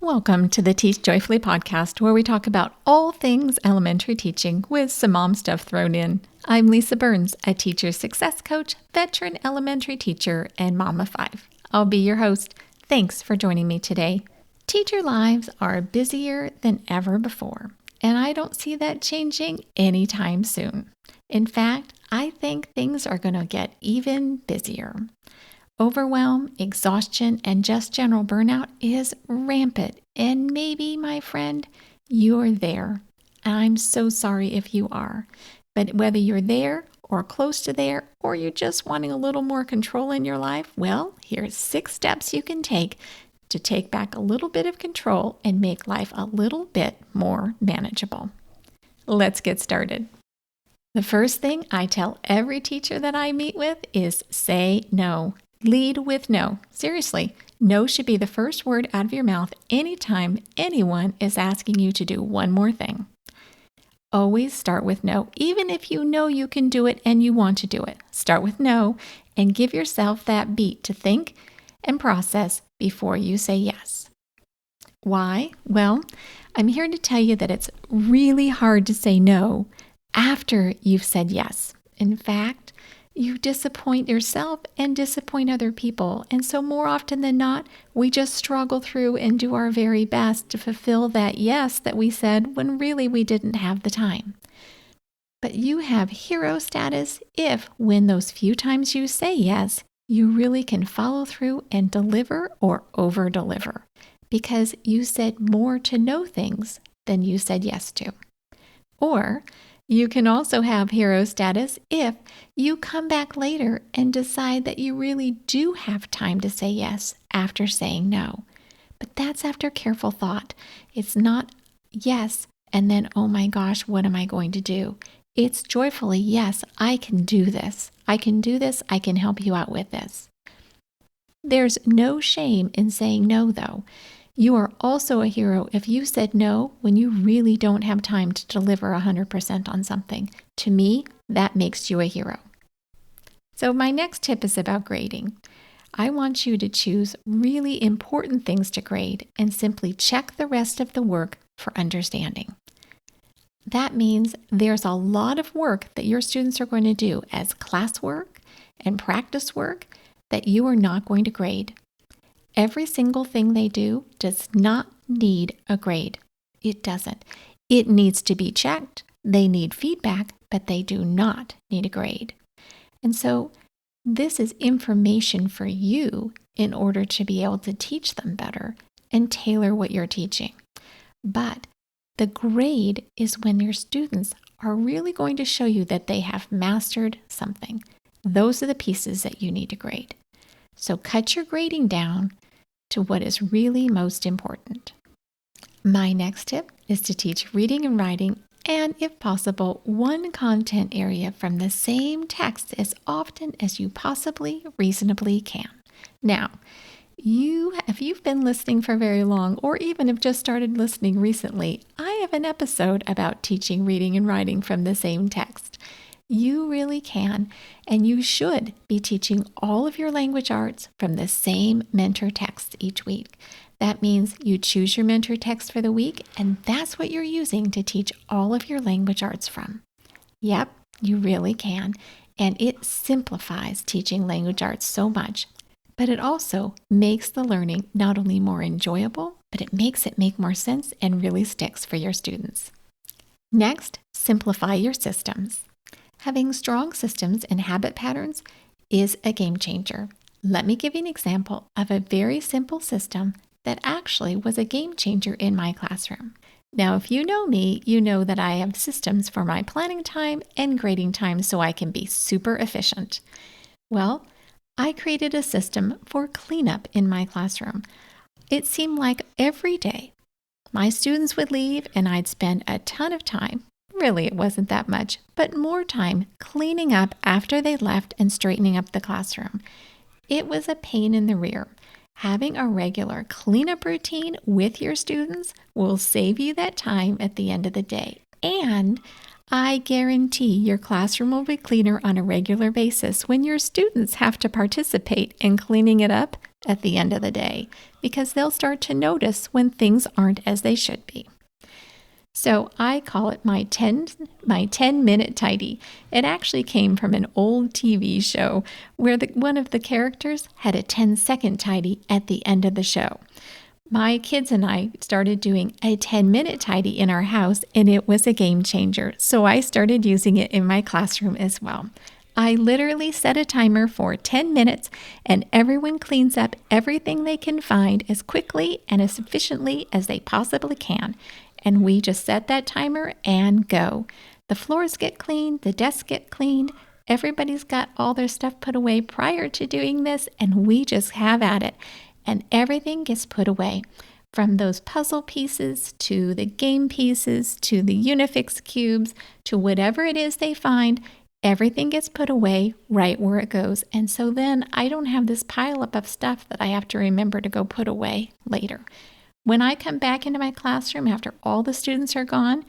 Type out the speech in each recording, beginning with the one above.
Welcome to the Teach Joyfully podcast, where we talk about all things elementary teaching with some mom stuff thrown in. I'm Lisa Burns, a teacher success coach, veteran elementary teacher, and mom of 5. I'll be your host. Thanks for joining me today. Teacher lives are busier than ever before, and I don't see that changing anytime soon. In fact, I think things are going to get even busier. Overwhelm, exhaustion, and just general burnout is rampant. And maybe, my friend, you're there. I'm so sorry if you are. But whether you're there or close to there, or you're just wanting a little more control in your life, well, here's 6 steps you can take to take back a little bit of control and make life a little bit more manageable. Let's get started. The first thing I tell every teacher that I meet with is say no. Lead with no. Seriously, no should be the first word out of your mouth anytime anyone is asking you to do one more thing. Always start with no, even if you know you can do it and you want to do it. Start with no and give yourself that beat to think and process before you say yes. Why? Well, I'm here to tell you that it's really hard to say no after you've said yes. In fact, you disappoint yourself and disappoint other people. And so more often than not, we just struggle through and do our very best to fulfill that yes that we said when really we didn't have the time. But you have hero status if, when those few times you say yes, you really can follow through and deliver or over-deliver, because you said more to no things than you said yes to. Or you can also have hero status if you come back later and decide that you really do have time to say yes after saying no. But that's after careful thought. It's not yes and then, oh my gosh, what am I going to do? It's joyfully, yes, I can do this. I can do this. I can help you out with this. There's no shame in saying no, though. You are also a hero if you said no when you really don't have time to deliver 100% on something. To me, that makes you a hero. So my next tip is about grading. I want you to choose really important things to grade and simply check the rest of the work for understanding. That means there's a lot of work that your students are going to do as classwork and practice work that you are not going to grade. Every single thing they do does not need a grade. It doesn't. It needs to be checked. They need feedback, but they do not need a grade. And so this is information for you in order to be able to teach them better and tailor what you're teaching. But the grade is when your students are really going to show you that they have mastered something. Those are the pieces that you need to grade. So cut your grading down to what is really most important. My next tip is to teach reading and writing, and if possible, one content area from the same text as often as you possibly reasonably can. Now, if you've been listening for very long, or even have just started listening recently, I have an episode about teaching reading and writing from the same text. You really can, and you should be teaching all of your language arts from the same mentor text each week. That means you choose your mentor text for the week, and that's what you're using to teach all of your language arts from. Yep, you really can, and it simplifies teaching language arts so much, but it also makes the learning not only more enjoyable, but it makes it make more sense and really sticks for your students. Next, simplify your systems. Having strong systems and habit patterns is a game changer. Let me give you an example of a very simple system that actually was a game changer in my classroom. Now, if you know me, you know that I have systems for my planning time and grading time so I can be super efficient. Well, I created a system for cleanup in my classroom. It seemed like every day my students would leave and I'd spend a ton of time. Really, it wasn't that much, but more time cleaning up after they left and straightening up the classroom. It was a pain in the rear. Having a regular cleanup routine with your students will save you that time at the end of the day. And I guarantee your classroom will be cleaner on a regular basis when your students have to participate in cleaning it up at the end of the day because they'll start to notice when things aren't as they should be. So I call it my 10-minute tidy. It actually came from an old TV show where one of the characters had a 10-second tidy at the end of the show. My kids and I started doing a 10-minute tidy in our house, and it was a game changer. So I started using it in my classroom as well. I literally set a timer for 10 minutes, and everyone cleans up everything they can find as quickly and as efficiently as they possibly can. And we just set that timer and go. The floors get cleaned, the desks get cleaned, everybody's got all their stuff put away prior to doing this, and we just have at it. And everything gets put away, from those puzzle pieces to the game pieces to the Unifix cubes to whatever it is they find. Everything gets put away right where it goes. And so then I don't have this pile up of stuff that I have to remember to go put away later. When I come back into my classroom after all the students are gone,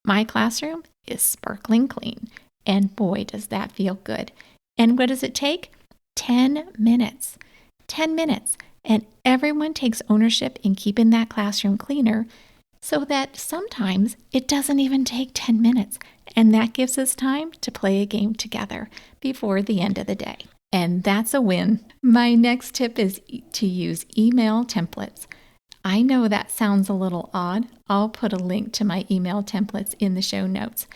my classroom is sparkling clean. And boy, does that feel good. And what does it take? 10 minutes. 10 minutes. And everyone takes ownership in keeping that classroom cleaner so that sometimes it doesn't even take 10 minutes. And that gives us time to play a game together before the end of the day. And that's a win. My next tip is to use email templates. I know that sounds a little odd. I'll put a link to my email templates in the show notes.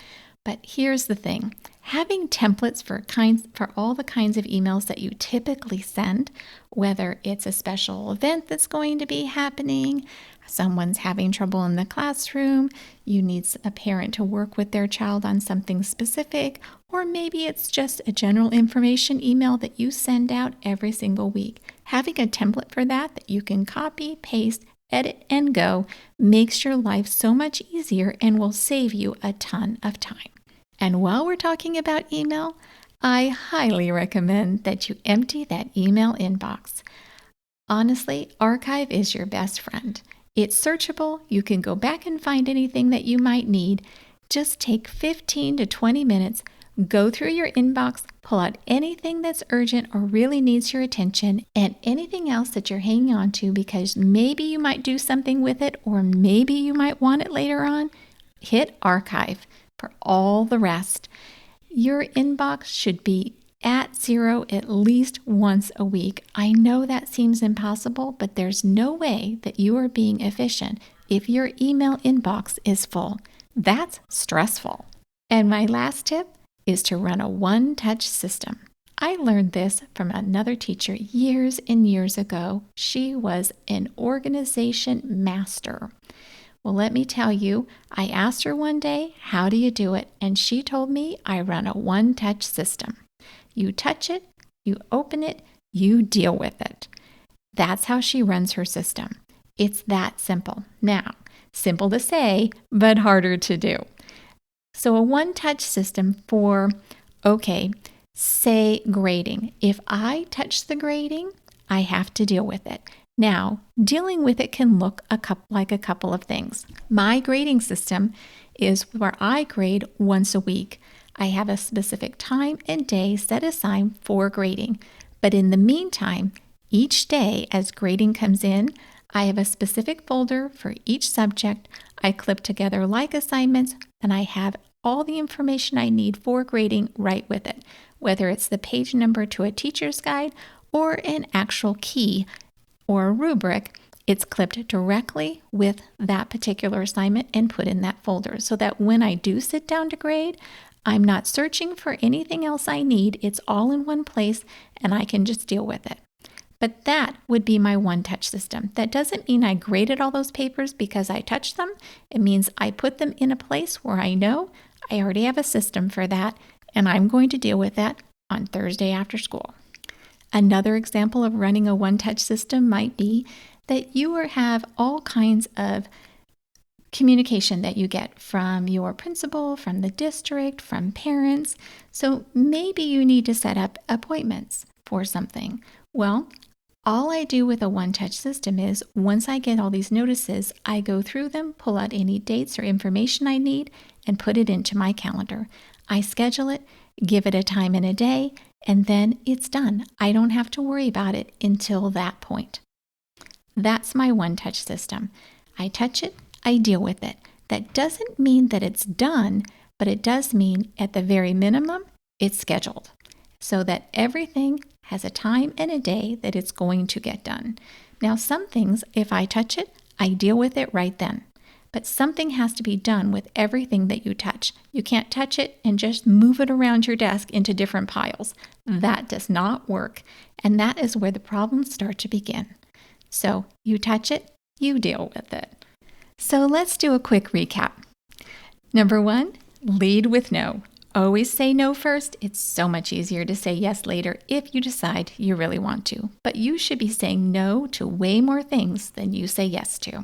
But here's the thing. Having templates for all the kinds of emails that you typically send, whether it's a special event that's going to be happening, someone's having trouble in the classroom, you need a parent to work with their child on something specific, or maybe it's just a general information email that you send out every single week. Having a template for that you can copy, paste, edit, and go makes your life so much easier and will save you a ton of time. And while we're talking about email, I highly recommend that you empty that email inbox. Honestly, Archive is your best friend. It's searchable. You can go back and find anything that you might need. Just take 15 to 20 minutes, go through your inbox, pull out anything that's urgent or really needs your attention, and anything else that you're hanging on to because maybe you might do something with it or maybe you might want it later on. Hit Archive for all the rest. Your inbox should be at zero at least once a week. I know that seems impossible, but there's no way that you are being efficient if your email inbox is full. That's stressful. And my last tip is to run a OneTouch system. I learned this from another teacher years and years ago. She was an organization master. Well, let me tell you, I asked her one day, how do you do it? And she told me I run a OneTouch system. You touch it, you open it, you deal with it. That's how she runs her system. It's that simple. Now, simple to say, but harder to do. So a OneTouch system for, say grading. If I touch the grading, I have to deal with it. Now, dealing with it can look like a couple of things. My grading system is where I grade once a week. I have a specific time and day set aside for grading. But in the meantime, each day as grading comes in, I have a specific folder for each subject. I clip together like assignments, and I have all the information I need for grading right with it, whether it's the page number to a teacher's guide or an actual key or a rubric. It's clipped directly with that particular assignment and put in that folder so that when I do sit down to grade, I'm not searching for anything else I need. It's all in one place and I can just deal with it. But that would be my OneTouch system. That doesn't mean I graded all those papers because I touched them. It means I put them in a place where I know I already have a system for that, and I'm going to deal with that on Thursday after school. Another example of running a OneTouch system might be that you have all kinds of communication that you get from your principal, from the district, from parents. So maybe you need to set up appointments for something. Well, all I do with a OneTouch system is once I get all these notices, I go through them, pull out any dates or information I need, and put it into my calendar. I schedule it, give it a time and a day, and then it's done. I don't have to worry about it until that point. That's my OneTouch system. I touch it, I deal with it. That doesn't mean that it's done, but it does mean at the very minimum, it's scheduled so that everything has a time and a day that it's going to get done. Now, some things, if I touch it, I deal with it right then. But something has to be done with everything that you touch. You can't touch it and just move it around your desk into different piles. That does not work. And that is where the problems start to begin. So you touch it, you deal with it. So let's do a quick recap. Number 1, lead with no. Always say no first. It's so much easier to say yes later if you decide you really want to. But you should be saying no to way more things than you say yes to.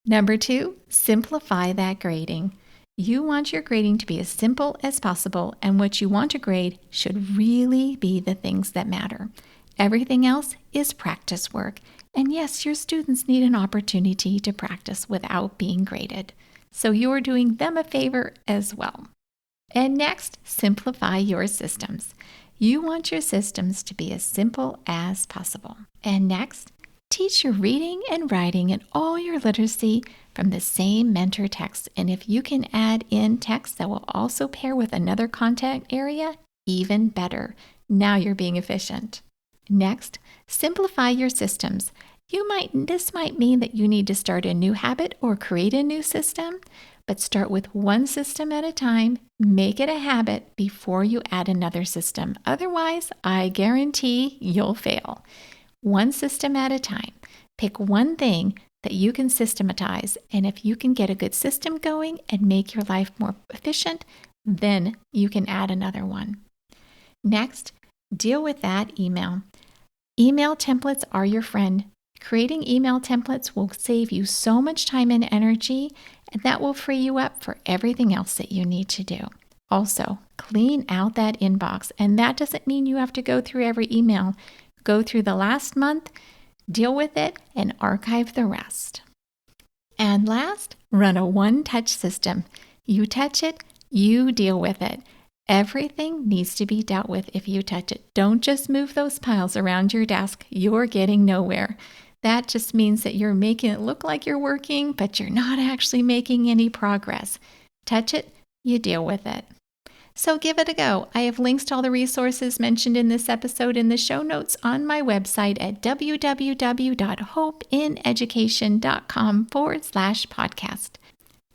Number 2, simplify that grading. You want your grading to be as simple as possible, and what you want to grade should really be the things that matter. Everything else is practice work. And yes, your students need an opportunity to practice without being graded. So you're doing them a favor as well. And next, simplify your systems. You want your systems to be as simple as possible. And next, teach your reading and writing and all your literacy from the same mentor text. And if you can add in text that will also pair with another content area, even better. Now you're being efficient. Next, simplify your systems. This might mean that you need to start a new habit or create a new system, but start with one system at a time. Make it a habit before you add another system. Otherwise, I guarantee you'll fail. One system at a time. Pick one thing that you can systematize, and if you can get a good system going and make your life more efficient, then you can add another one. Next, deal with that email. Email templates are your friend. Creating email templates will save you so much time and energy, and that will free you up for everything else that you need to do. Also, clean out that inbox, and that doesn't mean you have to go through every email. Go through the last month, deal with it, and archive the rest. And last, run a OneTouch system. You touch it, you deal with it. Everything needs to be dealt with if you touch it. Don't just move those piles around your desk. You're getting nowhere. That just means that you're making it look like you're working, but you're not actually making any progress. Touch it, you deal with it. So give it a go. I have links to all the resources mentioned in this episode in the show notes on my website at www.hopeineducation.com/podcast.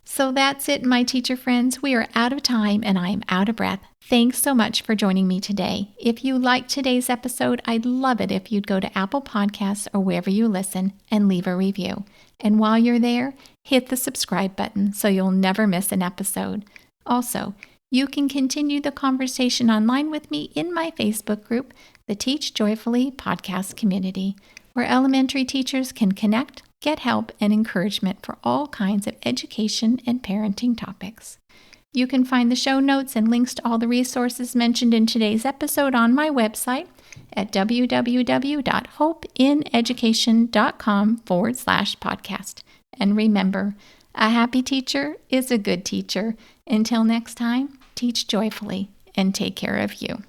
So that's it, my teacher friends. We are out of time and I am out of breath. Thanks so much for joining me today. If you liked today's episode, I'd love it if you'd go to Apple Podcasts or wherever you listen and leave a review. And while you're there, hit the subscribe button so you'll never miss an episode. Also, you can continue the conversation online with me in my Facebook group, the Teach Joyfully Podcast Community, where elementary teachers can connect, get help, and encouragement for all kinds of education and parenting topics. You can find the show notes and links to all the resources mentioned in today's episode on my website at www.hopeineducation.com/podcast. And remember, a happy teacher is a good teacher. Until next time, teach joyfully and take care of you.